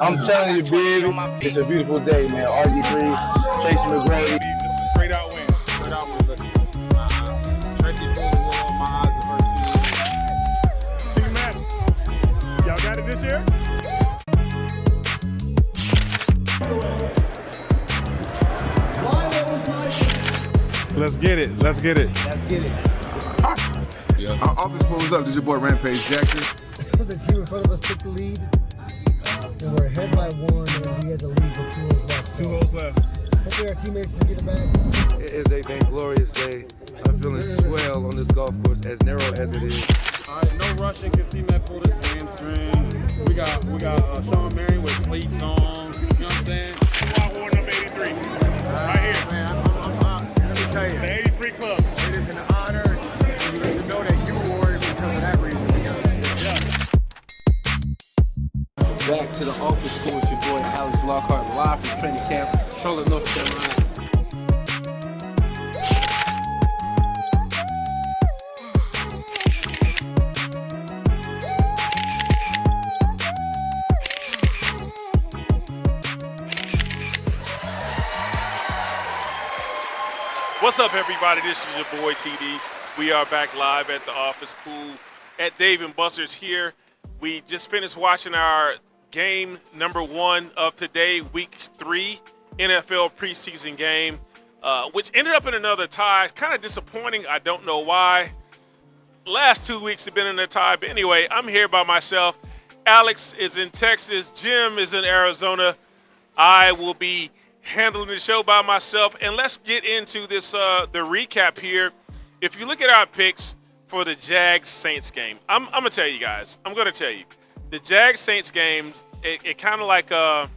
I'm telling you, baby, it's a beautiful day, man. RG3, Tracy McGrady. This is a straight out win. Straight out win. Listen. Tracy pulled the wool on my eyes the first 2 years. Team Matt, y'all got it this year? Let's get it. Let's get it. Let's get it. Yeah. Our office pulls up. This is your boy Rampage Jackson. The team in front of us took the lead, and we're ahead by 1, and we had the lead with 2 holes left. 2 holes left. Hopefully our teammates can get it back. It is a vainglorious day. I'm feeling swell on this golf course, as narrow as it is. All right, no rushing. Can see Matt pull this hamstring. We got Sean Marion with cleats on. You know what I'm saying? Squad war number 83. Right here. Man, let me tell you, The 83 Club. it is an honor to know that you wore it because of that reason. Back to the office pool with your boy Alex Lockhart, live from training camp, Charlotte, North Carolina. What's up, everybody? This is your boy TD. We are back live at the office pool at Dave&Buster's here. We just finished watching our game number 1 of today, week 3 NFL preseason game, which ended up in another tie. Kind of disappointing. I don't know why. Last 2 weeks have been in a tie, but anyway, I'm here by myself. Alex is in Texas. Jim is in Arizona. I will be handling the show by myself, and let's get into this the recap here. If you look at our picks for the Jags-Saints game, I'm gonna tell you guys. I'm gonna tell you the Jags-Saints games. It kind of like it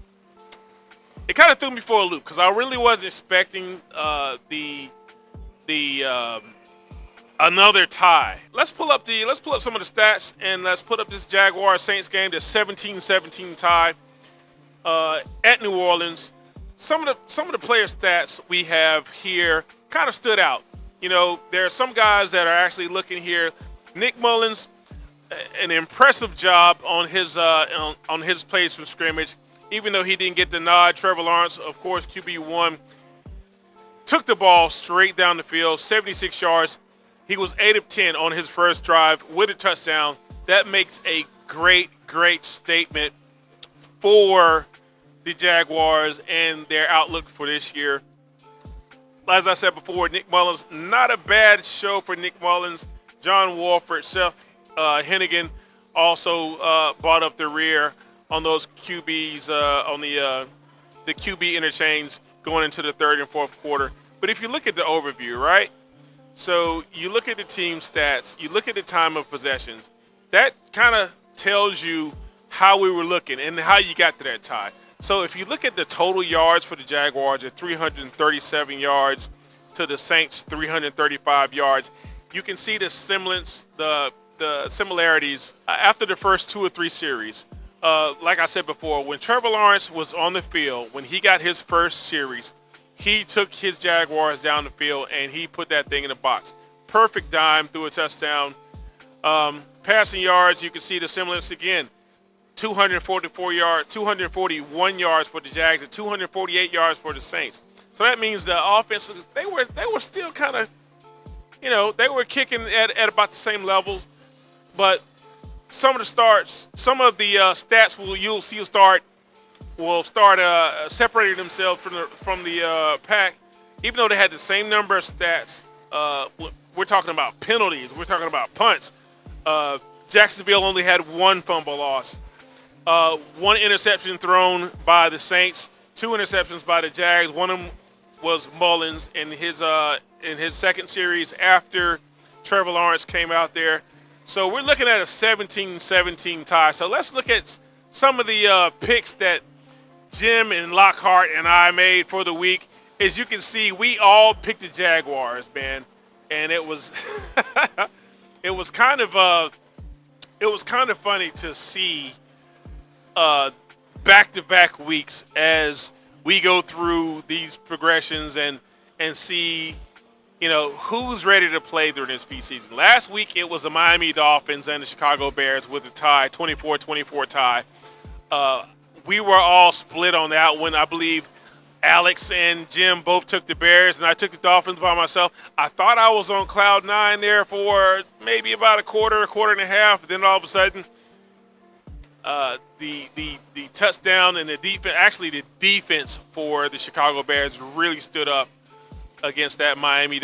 kind of threw me for a loop because I really wasn't expecting another tie. Let's pull up some of the stats, and let's put up this Jaguars-Saints game. The 17-17 tie at New Orleans. Some of the player stats we have here kind of stood out. You know, there are some guys that are actually looking here. Nick Mullins, an impressive job on his plays from scrimmage, even though he didn't get the nod. Trevor Lawrence, of course, QB1, took the ball straight down the field, 76 yards. He was 8 of 10 on his first drive with a touchdown. That makes a great statement for the Jaguars and their outlook for this year. As I said before, Nick Mullins, not a bad show for Nick Mullins. John Wolford, Seth Hennigan also brought up the rear on those QBs on the QB interchange going into the third and fourth quarter. But if you look at the overview, right? So you look at the team stats, you look at the time of possessions. That kind of tells you how we were looking and how you got to that tie. So if you look at the total yards for the Jaguars at 337 yards to the Saints 335 yards, you can see the similarities after the first 2 or 3 series. Like I said before, when Trevor Lawrence was on the field, when he got his first series, he took his Jaguars down the field and he put that thing in the box. Perfect dime, threw a touchdown. Passing yards, you can see the semblance again. 241 yards for the Jags and 248 yards for the Saints. So that means the offense, they were still kind of, you know, they were kicking at about the same levels. But some of the stats you'll see will start separating themselves from the pack, even though they had the same number of stats. We're talking about penalties. We're talking about punts. Jacksonville only had 1 fumble loss. 1 interception thrown by the Saints, 2 interceptions by the Jags. One of them was Mullins in his second series after Trevor Lawrence came out there. So we're looking at a 17-17 tie. So let's look at some of the picks that Jim and Lockhart and I made for the week. As you can see, we all picked the Jaguars, man, and it was it was kind of funny to see back-to-back weeks as we go through these progressions and see, you know, who's ready to play during this preseason. Last week it was the Miami Dolphins and the Chicago Bears with a tie, 24-24 tie. we were all split on that one. I believe Alex and Jim both took the Bears, and I took the Dolphins by myself. I thought I was on cloud 9 there for maybe about a quarter and a half. Then all of a sudden, the touchdown and the defense, actually the defense for the Chicago Bears really stood up against that Miami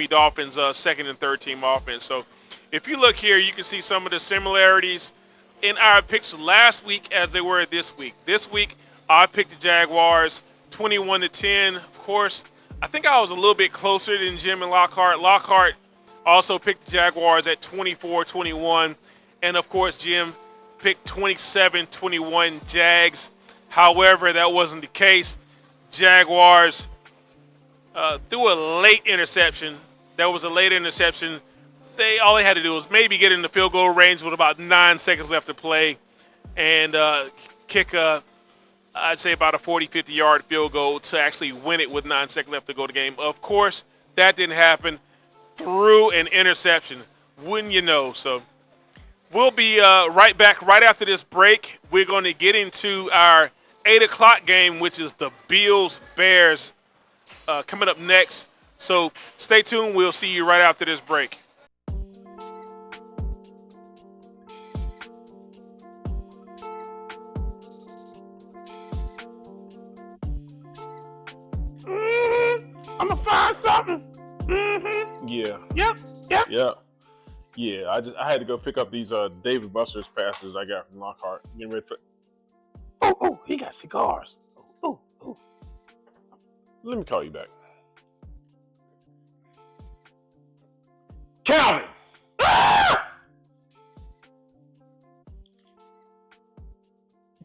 Dolphins second and third team offense. So if you look here, you can see some of the similarities in our picks last week as they were this week. This week, I picked the Jaguars 21-10. Of course, I think I was a little bit closer than Jim and Lockhart. Lockhart also picked the Jaguars at 24-21. And of course, Jim picked 27-21 Jags. However, that wasn't the case. Jaguars threw a late interception. That was a late interception. All they had to do was maybe get in the field goal range with about 9 seconds left to play and kick I'd say about a 40, 50-yard field goal to actually win it with 9 seconds left to go to the game. Of course, that didn't happen. Through an interception, wouldn't you know? So we'll be right back right after this break. We're going to get into our 8 o'clock game, which is the Bills-Bears coming up next. So stay tuned. We'll see you right after this break. I'm gonna find something. Mm-hmm. Yeah. Yep. Yeah. I had to go pick up these Dave&Buster's passes I got from Lockhart. Getting ready for. Oh, he got cigars. Oh. Let me call you back. Calvin! Ah!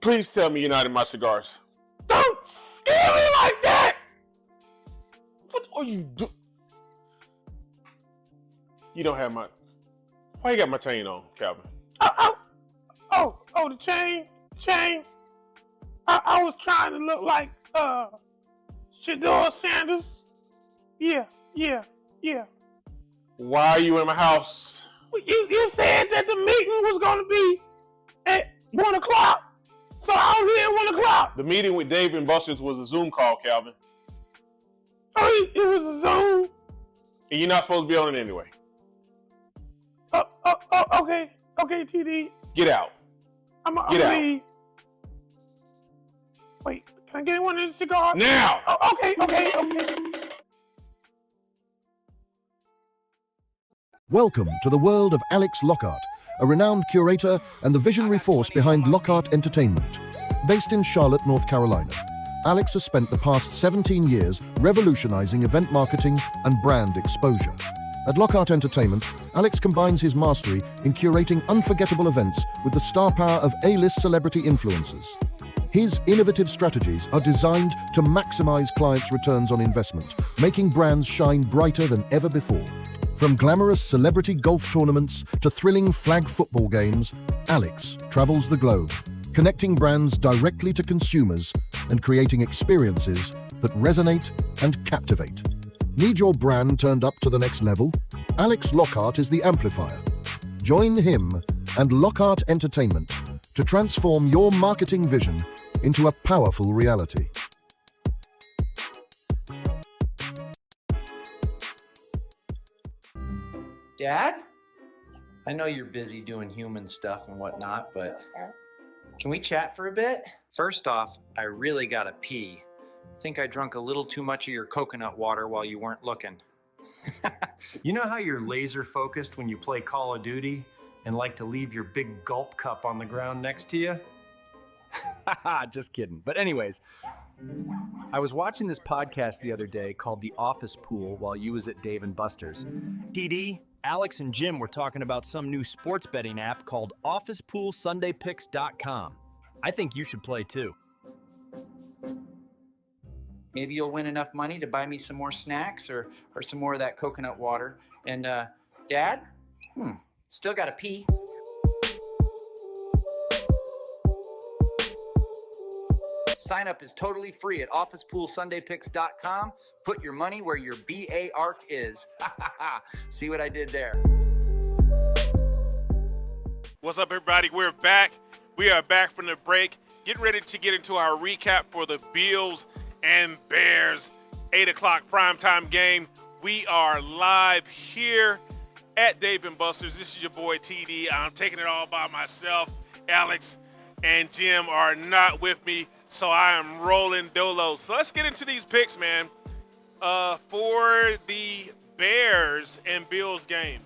Please tell me you're not in my cigars. Don't scare me like that. What are you doing? You don't have my. Why you got my chain on, Calvin? Oh, the chain. I was trying to look like Shador Sanders. Yeah. Why are you in my house? You said that the meeting was gonna be at 1 o'clock, so I was here at 1 o'clock. The meeting with Dave&Buster's was a Zoom call, Calvin. Oh, it was a Zoom. And you're not supposed to be on it anyway. Okay, TD. Get out. I'm Get out. leave. Wait, can I get one of the cigars? Now! Oh, okay. Welcome to the world of Alex Lockhart, a renowned curator and the visionary force behind Lockhart Entertainment. Based in Charlotte, North Carolina, Alex has spent the past 17 years revolutionizing event marketing and brand exposure. At Lockhart Entertainment, Alex combines his mastery in curating unforgettable events with the star power of A-list celebrity influencers. His innovative strategies are designed to maximize clients' returns on investment, making brands shine brighter than ever before. From glamorous celebrity golf tournaments to thrilling flag football games, Alex travels the globe, connecting brands directly to consumers and creating experiences that resonate and captivate. Need your brand turned up to the next level? Alex Lockhart is the amplifier. Join him and Lockhart Entertainment to transform your marketing vision into a powerful reality. Dad? I know you're busy doing human stuff and whatnot, but can we chat for a bit? First off, I really gotta pee. Think I drunk a little too much of your coconut water while you weren't looking. You know how you're laser focused when you play Call of Duty and like to leave your big gulp cup on the ground next to you? Just kidding. But anyways, I was watching this podcast the other day called TheOfficePool while you was at Dave&Buster's. DD, Alex and Jim were talking about some new sports betting app called OfficePoolSundayPicks.com. I think you should play too. Maybe you'll win enough money to buy me some more snacks or some more of that coconut water. And Dad? Still gotta pee. Sign up is totally free at OfficePoolSundayPicks.com. Put your money where your BA arc is. See what I did there? What's up, everybody? We're back. We are back from the break. get ready to get into our recap for the Bills and Bears 8 o'clock primetime game. We are live here at Dave&Buster's. This is your boy TD. I'm taking it all by myself. Alex and Jim are not with me, so I am rolling dolo. So let's get into these picks, man, for the Bears and Bills game.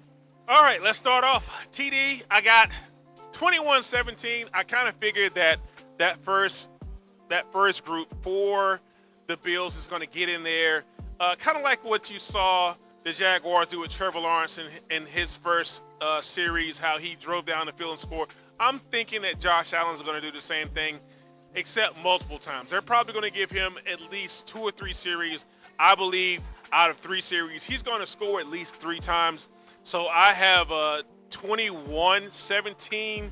All right, let's start off. TD, I got 21-17. I kind of figured that first group for the Bills is going to get in there, kind of like what you saw the Jaguars do with Trevor Lawrence in his first series, how he drove down the field and scored. I'm thinking that Josh Allen's going to do the same thing, except multiple times. They're probably going to give him at least 2 or 3 series. I believe out of 3 series, he's going to score at least 3 times. So I have 21-17,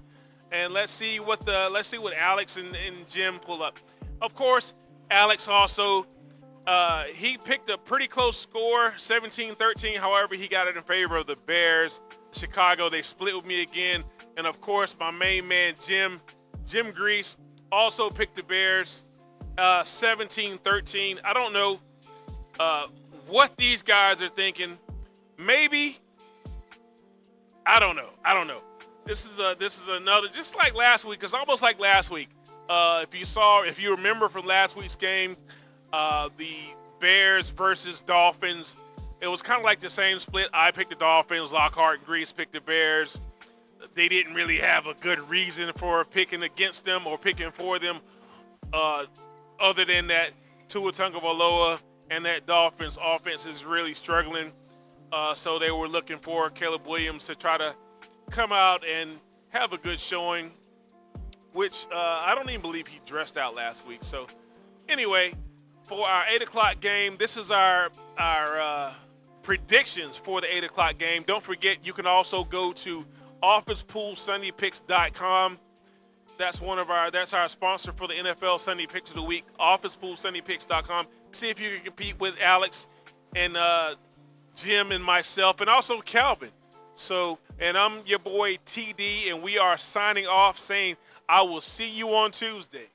and let's see what Alex and Jim pull up. Of course, Alex also he picked a pretty close score, 17-13. However, he got it in favor of the Bears. Chicago, they split with me again. And of course, my main man, Jim Grease, also picked the Bears, 17-13. I don't know what these guys are thinking. Maybe, I don't know. This is another, just like last week. It's almost like last week. If you remember from last week's game, the Bears versus Dolphins, it was kind of like the same split. I picked the Dolphins, Lockhart and Grease picked the Bears. They didn't really have a good reason for picking against them or picking for them, other than that Tua Tagovailoa and that Dolphins offense is really struggling. So they were looking for Caleb Williams to try to come out and have a good showing, which I don't even believe he dressed out last week. So anyway, for our 8 o'clock game, this is our predictions for the 8 o'clock game. Don't forget, you can also go to OfficePoolSundayPicks.com. That's our sponsor for the NFL Sunday Picks of the Week. OfficePoolSundayPicks.com. See if you can compete with Alex and Jim and myself, and also Calvin. So, and I'm your boy TD, and we are signing off saying I will see you on Tuesday.